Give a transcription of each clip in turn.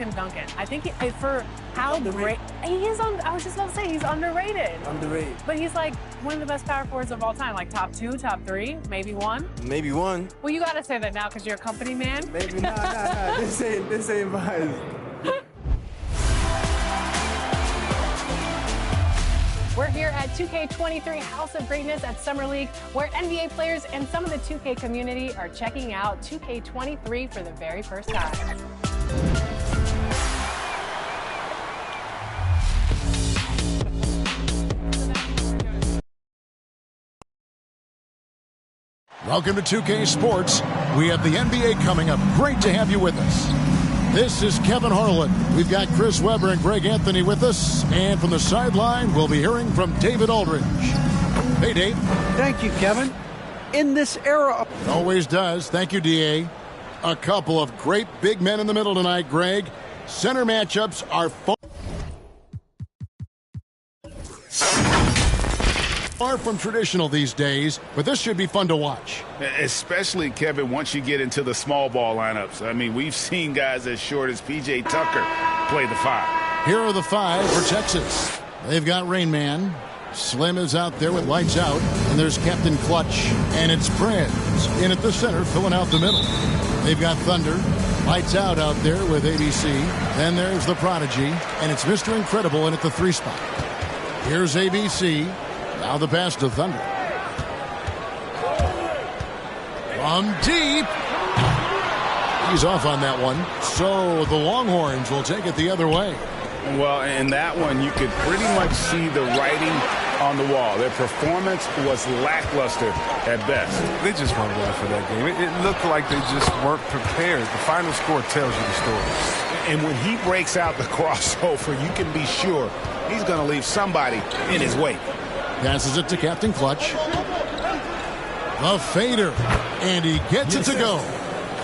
him Duncan. I think for how great he is I was just about to say he's underrated. Underrated. But he's like one of the best power forwards of all time, like top 2, top 3, maybe 1. Maybe 1. Well, you got to say that now because you're a company man. Maybe nah. This ain't biased. We're here at 2K23 House of Greatness at Summer League, where NBA players and some of the 2K community are checking out 2K23 for the very first time. Welcome to 2K Sports. We have the NBA coming up. Great to have you with us. This is Kevin Harlan. We've got Chris Webber and Greg Anthony with us. And from the sideline, we'll be hearing from David Aldridge. Hey, Dave. Thank you, Kevin. In this era... It always does. Thank you, D.A. A couple of great big men in the middle tonight, Greg. Center matchups are far from traditional these days, but this should be fun to watch. Especially, Kevin, once you get into the small ball lineups. I mean, we've seen guys as short as P.J. Tucker play the 5. Here are the 5 for Texas. They've got Rain Man. Slim is out there with lights out, and there's Captain Clutch, and it's Friends in at the center, filling out the middle. They've got Thunder, lights out there with ABC. Then there's the Prodigy, and it's Mr. Incredible in at the 3 spot. Here's ABC. Now the pass to Thunder. From deep. He's off on that one. So the Longhorns will take it the other way. Well, in that one, you could pretty much see the writing on the wall. Their performance was lackluster at best. They just weren't ready for that game. It looked like they just weren't prepared. The final score tells you the story. And when he breaks out the crossover, you can be sure he's going to leave somebody in his wake. Passes it to Captain Clutch. The fader. And he gets it to go.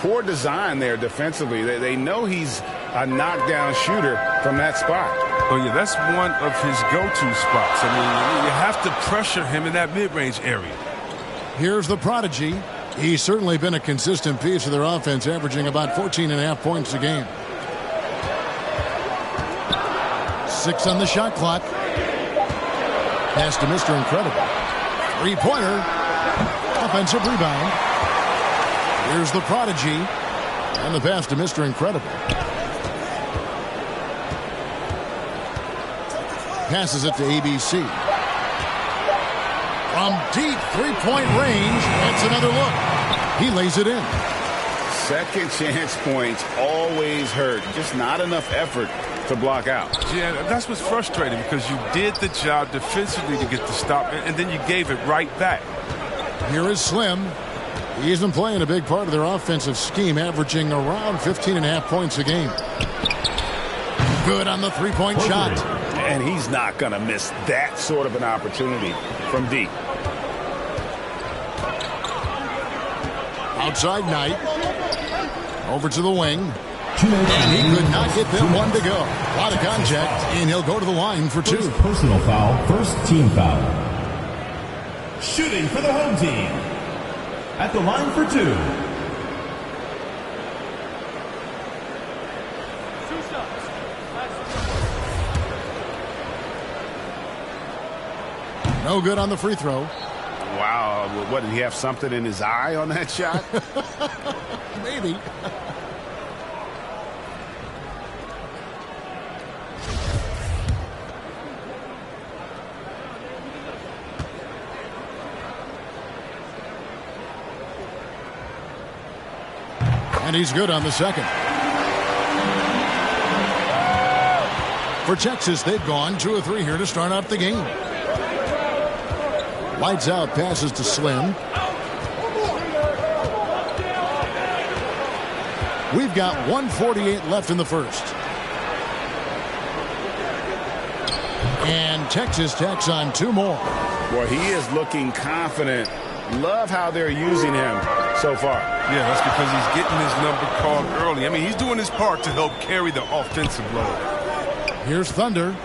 Poor design there defensively. They know he's a knockdown shooter from that spot. Oh, yeah, that's one of his go-to spots. I mean, you have to pressure him in that mid-range area. Here's the Prodigy. He's certainly been a consistent piece of their offense, averaging about 14.5 points a game. 6 on the shot clock. Pass to Mr. Incredible. 3-pointer. Offensive rebound. Here's the Prodigy. And the pass to Mr. Incredible. Passes it to ABC. From deep 3-point range, that's another look. He lays it in. Second chance points always hurt. Just not enough effort to block out. Yeah, that's what's frustrating because you did the job defensively to get the stop, and then you gave it right back. Here is Slim. He's been playing a big part of their offensive scheme, averaging around 15.5 points a game. Good on the 3-point shot. And he's not going to miss that sort of an opportunity from deep. Outside Knight. Over to the wing. And he could not get that one to go. A lot of contact, and he'll go to the line for 2. Personal foul, first team foul. Shooting for the home team. At the line for 2. No good on the free throw. Wow. What, did he have something in his eye on that shot? Maybe. And he's good on the second. For Texas, they've gone 2 of 3 here to start out the game. Lights out, passes to Slim. We've got 1:48 left in the first. And Texas tacks on 2 more. Boy, he is looking confident. Love how they're using him so far. Yeah, that's because he's getting his number called early. I mean, he's doing his part to help carry the offensive load. Here's Thunder.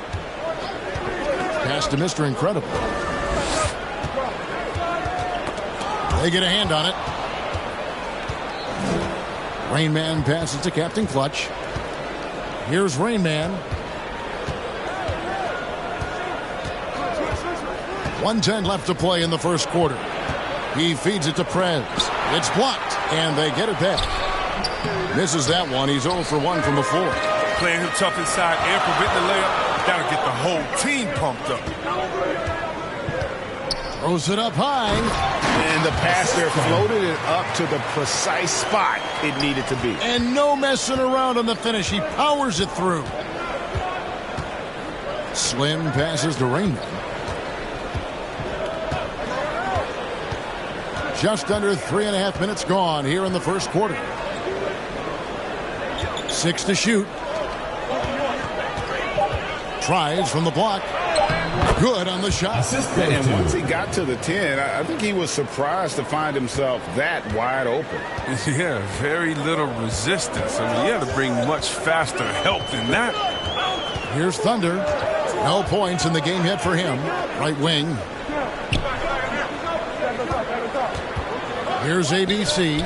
Pass to Mr. Incredible. They get a hand on it. Rain Man passes to Captain Clutch. Here's Rain Man. 1:10 left to play in the first quarter. He feeds it to Prez. It's blocked, and they get it back. Misses that one. He's 0 for 1 from the floor. Playing him tough inside and preventing the layup. Got to get the whole team pumped up. Throws it up high. And the pass there floated it up to the precise spot it needed to be. And no messing around on the finish. He powers it through. Slim passes to Rain Man. Just under 3.5 minutes gone here in the first quarter. 6 to shoot. Tries from the block. Good on the shot. And once he got to the 10, I think he was surprised to find himself that wide open. Yeah, very little resistance. I mean, you had to bring much faster help than that. Here's Thunder. No points in the game yet for him. Right wing. Here's ABC.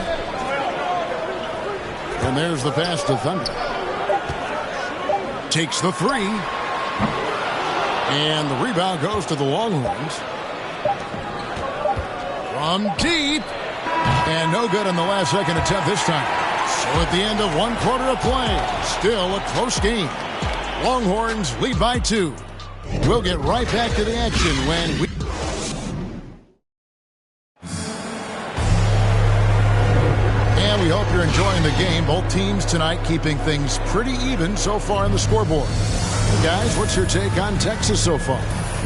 And there's the pass to Thunder. Takes the three. And the rebound goes to the Longhorns. From deep. And no good on the last second attempt this time. So at the end of 1 quarter of play, still a close game. Longhorns lead by 2. We'll get right back to the action when we... And we hope you're enjoying the game. Both teams tonight keeping things pretty even so far on the scoreboard. Hey guys, what's your take on Texas so far?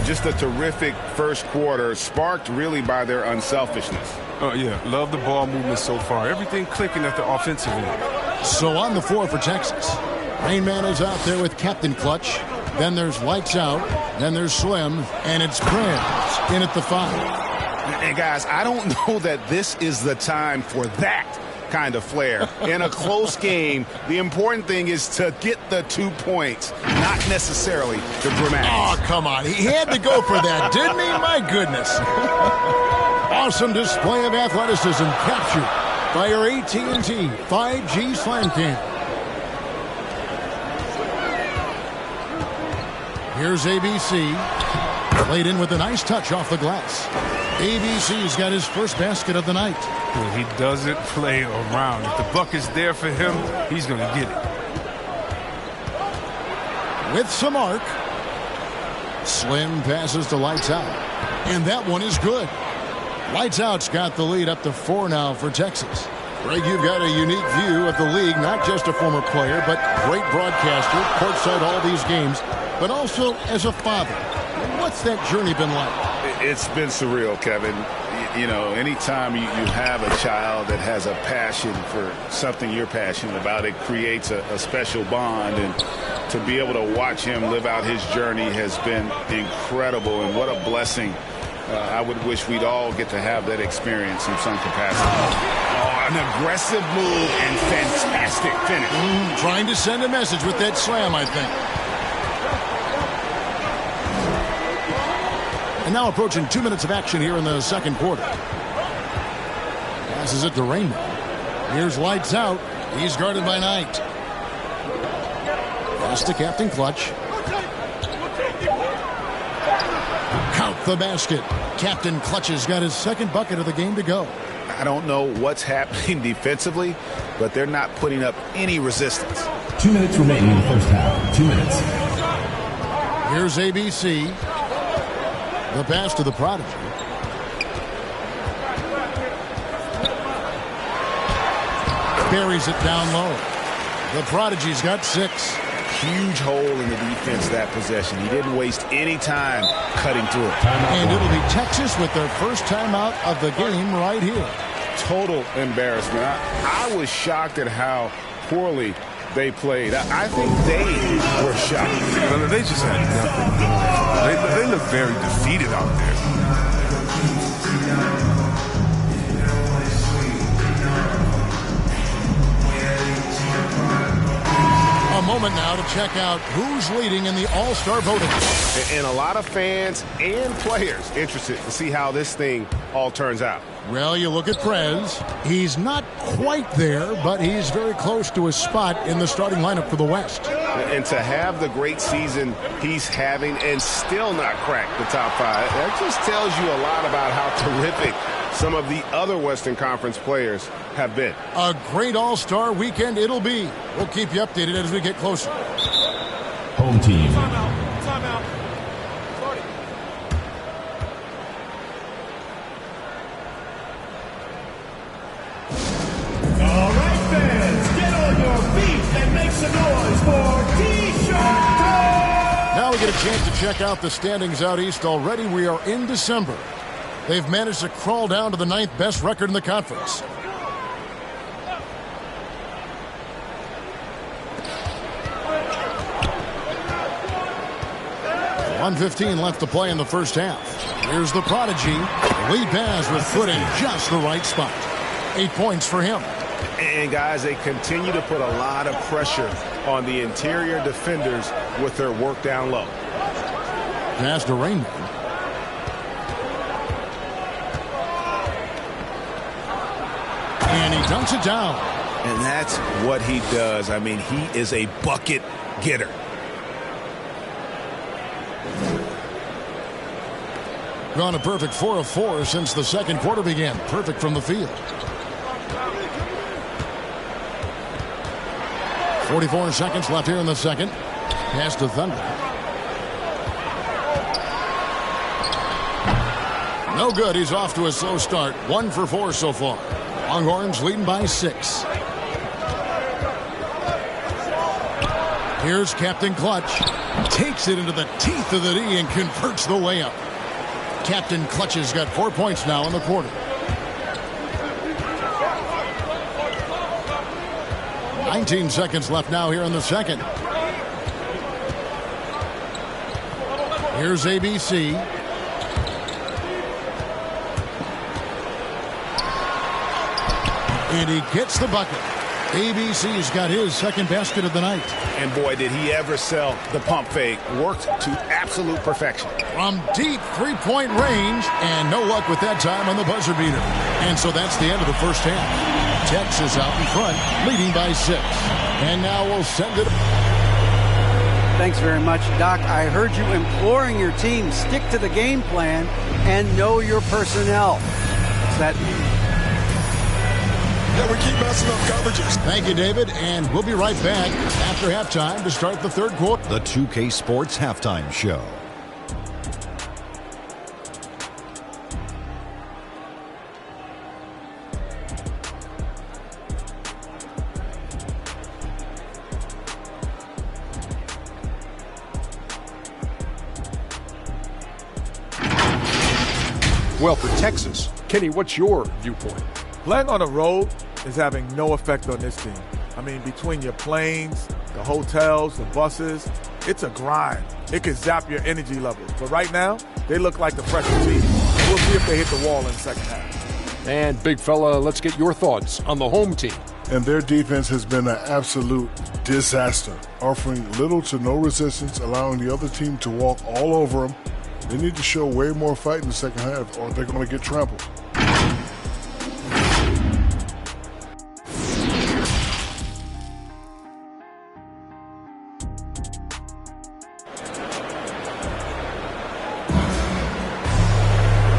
Just a terrific first quarter, sparked really by their unselfishness. Oh, yeah. Love the ball movement so far. Everything clicking at the offensive end. So on the floor for Texas. Rain Man is out there with Captain Clutch. Then there's Lights Out. Then there's Slim. And it's Prez in at the 5. And guys, I don't know that this is the time for that kind of flair. In a close game, the important thing is to get the 2 points, not necessarily the dramatics. Oh, come on. He had to go for that, didn't he? My goodness. Awesome display of athleticism captured by our AT&T 5G Slam Cam. Here's ABC. Played in with a nice touch off the glass. ABC's got his first basket of the night. Well, he doesn't play around. If the bucket's there for him, he's going to get it. With some arc. Slim passes to Lights Out. And that one is good. Lights Out's got the lead up to 4 now for Texas. Greg, you've got a unique view of the league, not just a former player, but great broadcaster, courtside all these games, but also as a father. What's that journey been like? It's been surreal, Kevin. You know, anytime you have a child that has a passion for something you're passionate about, it creates a special bond. And to be able to watch him live out his journey has been incredible. And what a blessing. I would wish we'd all get to have that experience in some capacity. Oh, an aggressive move and fantastic finish. Trying to send a message with that slam, I think. And now approaching 2 minutes of action here in the second quarter. Passes it to Rain Man. Here's Lights Out. He's guarded by Knight. Pass to Captain Clutch. Count the basket. Captain Clutch has got his second bucket of the game to go. I don't know what's happening defensively, but they're not putting up any resistance. 2 minutes remaining in the first half. 2 minutes. Here's ABC. The pass to the Prodigy. Buries it down low. The Prodigy's got 6. Huge hole in the defense that possession. He didn't waste any time cutting through it. And it'll be Texas with their first timeout of the game right here. Total embarrassment. I was shocked at how poorly they played. I think they were shocked. Well, they just had nothing. They look very defeated out there. A moment now to check out who's leading in the All-Star voting. And a lot of fans and players interested to see how this thing all turns out. Well, you look at Prez. He's not quite there, but he's very close to his spot in the starting lineup for the West. And to have the great season he's having and still not crack the top 5, that just tells you a lot about how terrific some of the other Western Conference players have been. A great all-star weekend it'll be. We'll keep you updated as we get closer. Home team. Timeout. Sorry. All right, fans, get on your feet and make some noise for T-Shirt Day! Now we get a chance to check out the standings out east. Already we are in December. They've managed to crawl down to the 9th best record in the conference. .115 left to play in the first half. Here's the prodigy. Lee Baz was put in just the right spot. 8 points for him. And guys, they continue to put a lot of pressure on the interior defenders with their work down low. Pass to Rainman. And he dunks it down. And that's what he does. I mean, he is a bucket getter. Gone a perfect 4 of 4 since the second quarter began. Perfect from the field. 44 seconds left here in the second. Pass to Thunder. No good. He's off to a slow start. 1 for 4 so far. Longhorns leading by 6. Here's Captain Clutch. Takes it into the teeth of the D and converts the layup. Captain Clutch has got 4 points now in the quarter. 19 seconds left now here in the second. Here's ABC. And he gets the bucket. ABC's got his second basket of the night. And boy, did he ever sell the pump fake. Worked to absolute perfection. From deep three-point range, and no luck with that time on the buzzer beater. And so that's the end of the first half. Texas out in front, leading by 6. And now we'll send it. Thanks very much, Doc. I heard you imploring your team, stick to the game plan and know your personnel. What's that mean? Yeah, we keep messing up coverages. Thank you, David, and we'll be right back after halftime to start the third quarter. The 2K Sports Halftime Show. Well, for Texas, Kenny, what's your viewpoint? Playing on the road is having no effect on this team. I mean, between your planes, the hotels, the buses, it's a grind. It could zap your energy levels. But right now, they look like the freshman team. We'll see if they hit the wall in the second half. And, big fella, let's get your thoughts on the home team. And their defense has been an absolute disaster, offering little to no resistance, allowing the other team to walk all over them. They need to show way more fight in the second half, or they're going to get trampled.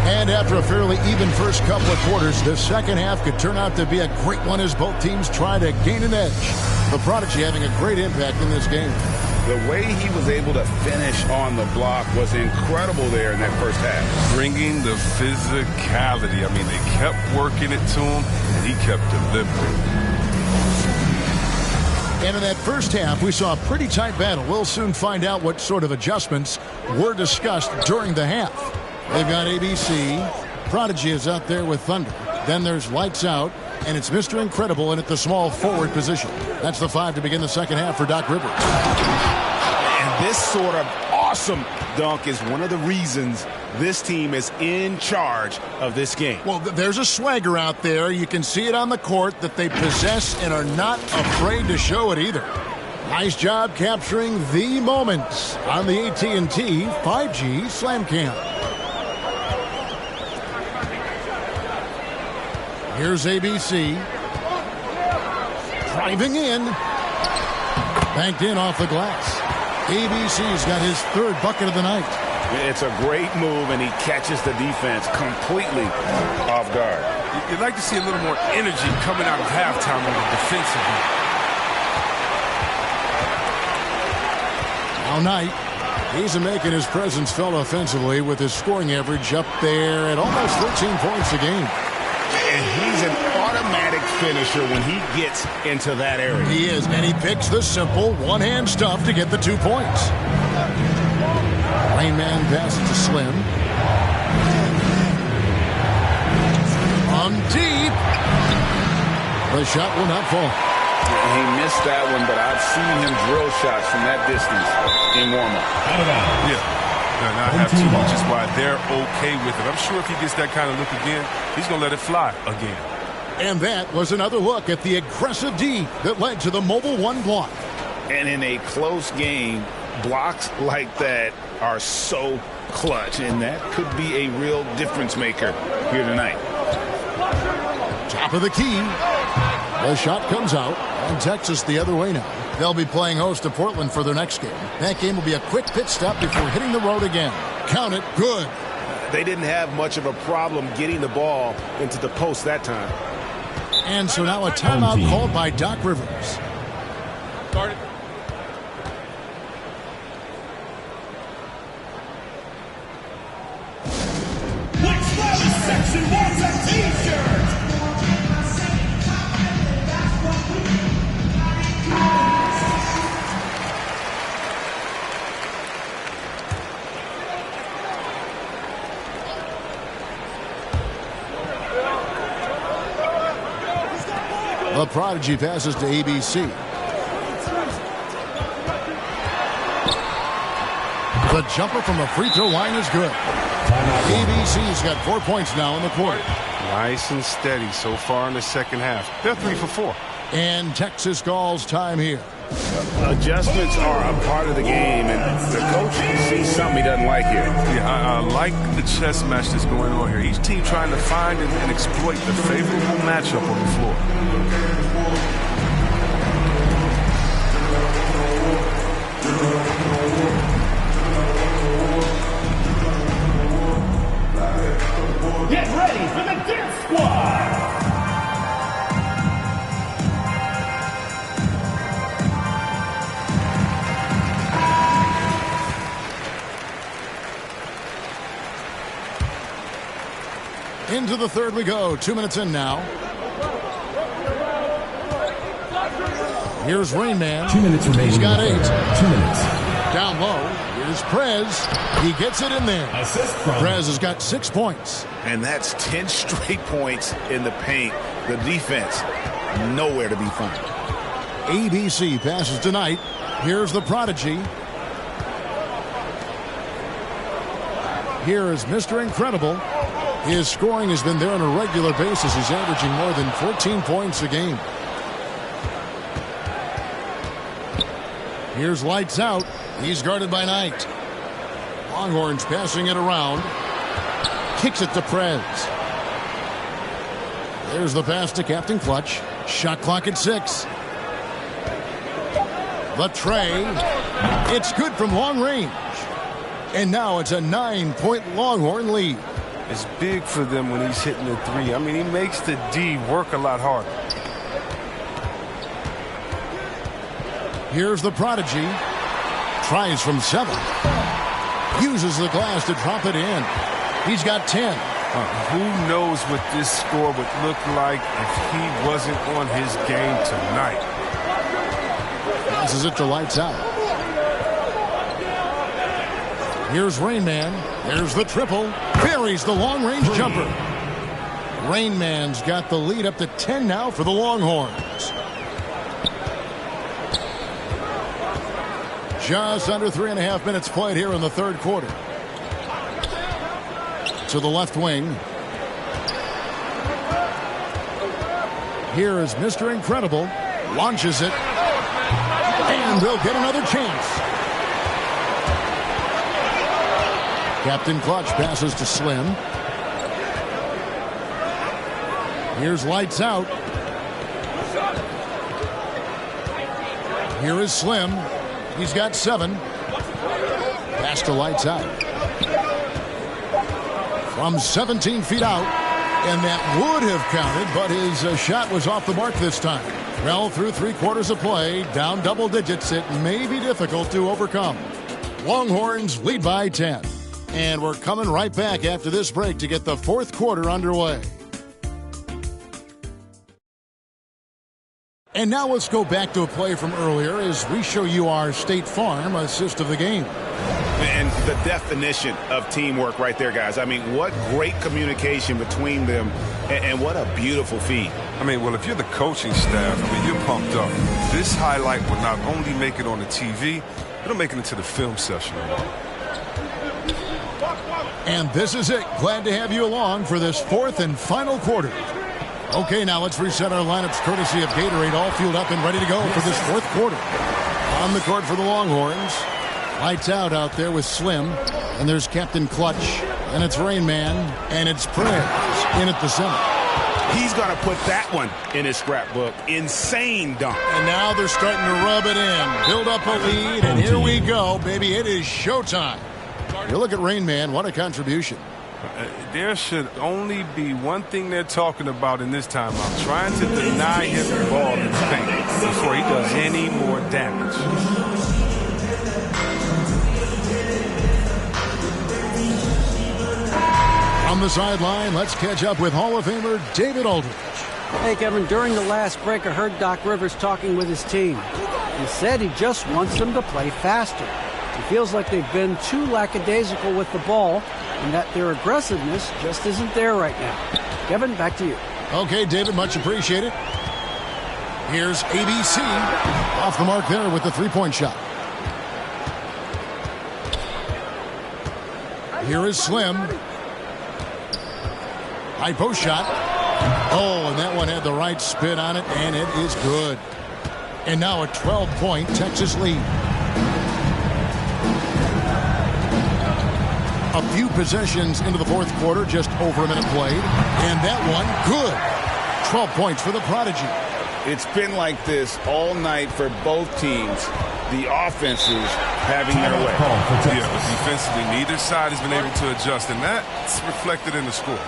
And after a fairly even first couple of quarters, the second half could turn out to be a great one as both teams try to gain an edge. The prodigy having a great impact in this game. The way he was able to finish on the block was incredible there in that first half. Bringing the physicality. I mean, they kept working it to him, and he kept delivering. And in that first half, we saw a pretty tight battle. We'll soon find out what sort of adjustments were discussed during the half. They've got ABC. Prodigy is out there with Thunder. Then there's Lights Out, and it's Mr. Incredible in at the small forward position. That's the 5 to begin the second half for Doc Rivers. And this sort of awesome dunk is one of the reasons this team is in charge of this game. Well, there's a swagger out there. You can see it on the court that they possess and are not afraid to show it either. Nice job capturing the moments on the AT&T 5G Slam Cam. Here's ABC. driving in. Banked in off the glass. ABC's got his third bucket of the night. It's a great move, and he catches the defense completely off guard. You'd like to see a little more energy coming out of halftime on the defensive end. Now Knight, he's making his presence felt offensively with his scoring average up there at almost 13 points a game. And he's an automatic finisher when he gets into that area. He is, and he picks the simple one-hand stuff to get the 2 points. Rain Man passes to Slim. On deep. The shot will not fall. He missed that one, but I've seen him drill shots from that distance in warm-up. Yeah. And I have two, which is why they're okay with it. I'm sure if he gets that kind of look again, he's going to let it fly again. And that was another look at the aggressive D that led to the mobile one block. And in a close game, blocks like that are so clutch, and that could be a real difference maker here tonight. Top of the key. The shot comes out, and Texas the other way now. They'll be playing host to Portland for their next game. That game will be a quick pit stop before hitting the road again. Count it, good. They didn't have much of a problem getting the ball into the post that time. And so now a timeout called by Doc Rivers. Start it. Which section wants a t-shirt? The prodigy passes to ABC. The jumper from the free throw line is good. ABC's got 4 points now in the quarter. Nice and steady so far in the second half. They're 3 for 4. And Texas calls time here. Adjustments are a part of the game, and the coach sees something he doesn't like here. Yeah, I like the chess match that's going on here. Each team trying to find and exploit the favorable matchup on the floor. Get ready for the Dip Squad! Into the third we go. 2 minutes in now. Here's Rain Man. 2 minutes remaining. He's got 8. 2 minutes. Down low. Here's Prez. He gets it in there. Prez has got 6 points. And that's 10 straight points in the paint. The defense, nowhere to be found. ABC passes tonight. Here's the prodigy. Here is Mr. Incredible. His scoring has been there on a regular basis. He's averaging more than 14 points a game. Here's Lights Out. He's guarded by Knight. Longhorns passing it around. Kicks it to Prez. There's the pass to Captain Clutch. Shot clock at 6. The tray. It's good from long range. And now it's a 9-point Longhorn lead. It's big for them when he's hitting the 3. I mean, he makes the D work a lot harder. Here's the prodigy. Tries from 7. Uses the glass to drop it in. He's got 10. Who knows what this score would look like if he wasn't on his game tonight. Passes it to Lights Out. Here's Rain Man. There's the triple. Buries the long-range jumper. Rain Man's got the lead up to 10 now for the Longhorns. Just under 3.5 minutes played here in the third quarter. To the left wing. Here is Mr. Incredible. Launches it. And they'll get another chance. Captain Clutch passes to Slim. Here's Lights Out. Here is Slim. He's got 7. Pass to Lights Out. From 17 feet out. And that would have counted, but his shot was off the mark this time. Well, through 3 quarters of play, down double digits, it may be difficult to overcome. Longhorns lead by 10. And we're coming right back after this break to get the 4th quarter underway. And now let's go back to a play from earlier as we show you our State Farm assist of the game. And the definition of teamwork right there, guys. I mean, what great communication between them, and what a beautiful feed. I mean, well, if you're the coaching staff, I mean, you're pumped up. This highlight will not only make it on the TV, it'll make it into the film session. And this is it. Glad to have you along for this 4th and final quarter. Okay, now let's reset our lineups courtesy of Gatorade, all fueled up and ready to go for this 4th quarter. On the court for the Longhorns. Lights out there with Slim. And there's Captain Clutch. And it's Rain Man. And it's Perez in at the center. He's going to put that one in his scrapbook. Insane dunk. And now they're starting to rub it in. Build up a lead. And here we go, baby. It is showtime. You look at Rain Man. What a contribution. There should only be one thing they're talking about in this timeout. Trying to deny him the ball in the paint before he does any more damage. On the sideline, let's catch up with Hall of Famer David Aldridge. Hey, Kevin, during the last break, I heard Doc Rivers talking with his team. He said he just wants them to play faster. He feels like they've been too lackadaisical with the ball and that their aggressiveness just isn't there right now. Kevin, back to you. Okay, David, much appreciated. Here's ABC off the mark there with the 3-point shot. Here is Slim. High post shot. Oh, and that one had the right spin on it, and it is good. And now a 12-point Texas lead. A few possessions into the 4th quarter, just over a minute played. And that one, good. 12 points for the Prodigy. It's been like this all night for both teams. The offenses having their way. Yeah, but defensively, neither side has been able to adjust, and that's reflected in the score.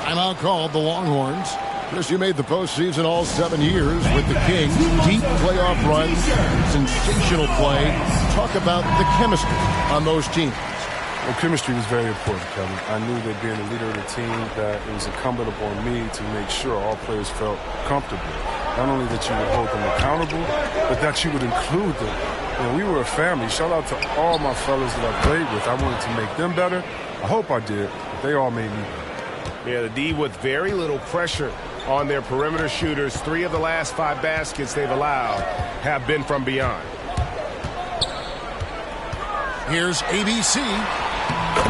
Timeout called the Longhorns. Chris, you made the postseason all 7 years with the Kings. Deep playoff runs, sensational play. Talk about the chemistry on those teams. Well, chemistry was very important, Kevin. I knew that being the leader of the team, that it was incumbent upon me to make sure all players felt comfortable. Not only that you would hold them accountable, but that you would include them. And we were a family. Shout out to all my fellas that I played with. I wanted to make them better. I hope I did, but they all made me better. Yeah, the D with very little pressure on their perimeter shooters. 3 of the last 5 baskets they've allowed have been from beyond. Here's ABC.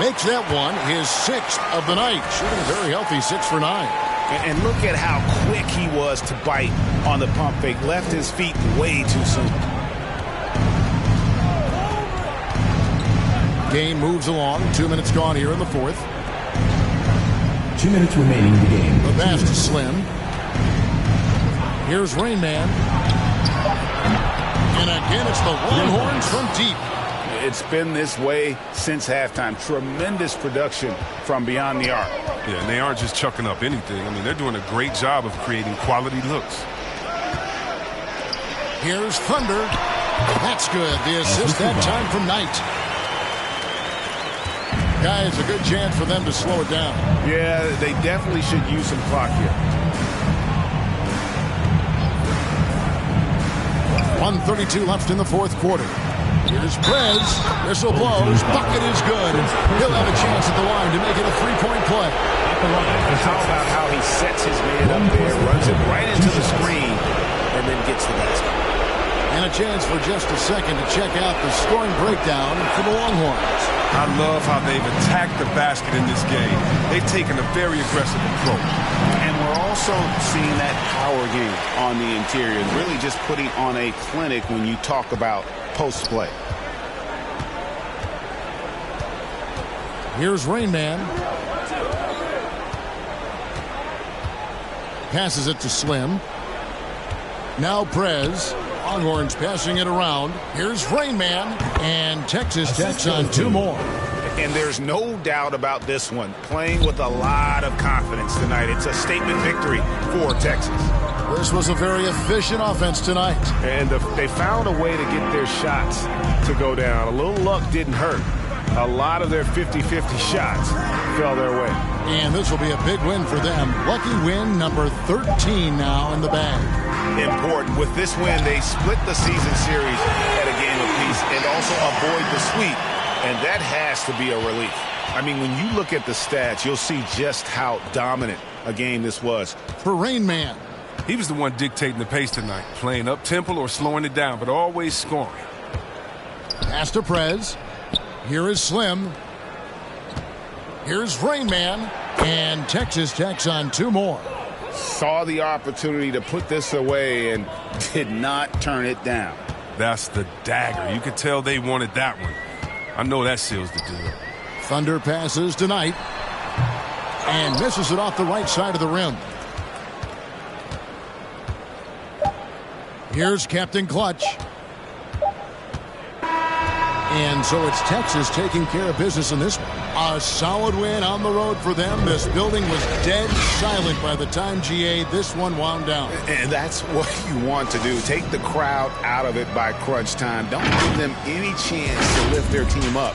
Makes that one his 6th of the night. Shooting very healthy, 6 for 9. And look at how quick he was to bite on the pump fake. Left his feet way too soon. Game moves along. 2 minutes gone here in the 4th. 2 minutes remaining in the game. The pass to Slim. Here's Rain Man. And again, it's the Longhorns from deep. It's been this way since halftime. Tremendous production from beyond the arc. Yeah, and they aren't just chucking up anything. I mean, they're doing a great job of creating quality looks. Here's Thunder. That's good. The assist that time from Knight. Guys, a good chance for them to slow it down. Yeah, they definitely should use some clock here. 1:32 left in the 4th quarter. Here's Prez. Whistle blows. Bucket is good. He'll have a chance at the line to make it a 3-point play. How about how he sets his man up there, runs it right into the screen, and then gets the basket. And a chance for just a second to check out the scoring breakdown for the Longhorns. I love how they've attacked the basket in this game. They've taken a very aggressive approach. And we're also seeing that power game on the interior, really just putting on a clinic when you talk about post play. Here's Rain Man. Passes it to Slim. Now Prez. Longhorns passing it around. Here's Rain Man, and Texas tacks on 2 more. And there's no doubt about this one. Playing with a lot of confidence tonight. It's a statement victory for Texas. This was a very efficient offense tonight. And they found a way to get their shots to go down. A little luck didn't hurt. A lot of their 50-50 shots fell their way. And this will be a big win for them. Lucky win number 13 now in the bag. Important. With this win, they split the season series at a game apiece and also avoid the sweep. And that has to be a relief. I mean, when you look at the stats, you'll see just how dominant a game this was. For Rain Man. He was the one dictating the pace tonight, playing up-tempo or slowing it down, but always scoring. Pass to Prez. Here is Slim. Here's Rain Man. And Texas tacks on 2 more. Saw the opportunity to put this away and did not turn it down. That's the dagger. You could tell they wanted that one. I know that seals the deal. Thunder passes tonight and misses it off the right side of the rim. Here's Captain Clutch. And so it's Texas taking care of business in this one. A solid win on the road for them. This building was dead silent by the time, GA, this one wound down. And that's what you want to do. Take the crowd out of it by crunch time. Don't give them any chance to lift their team up.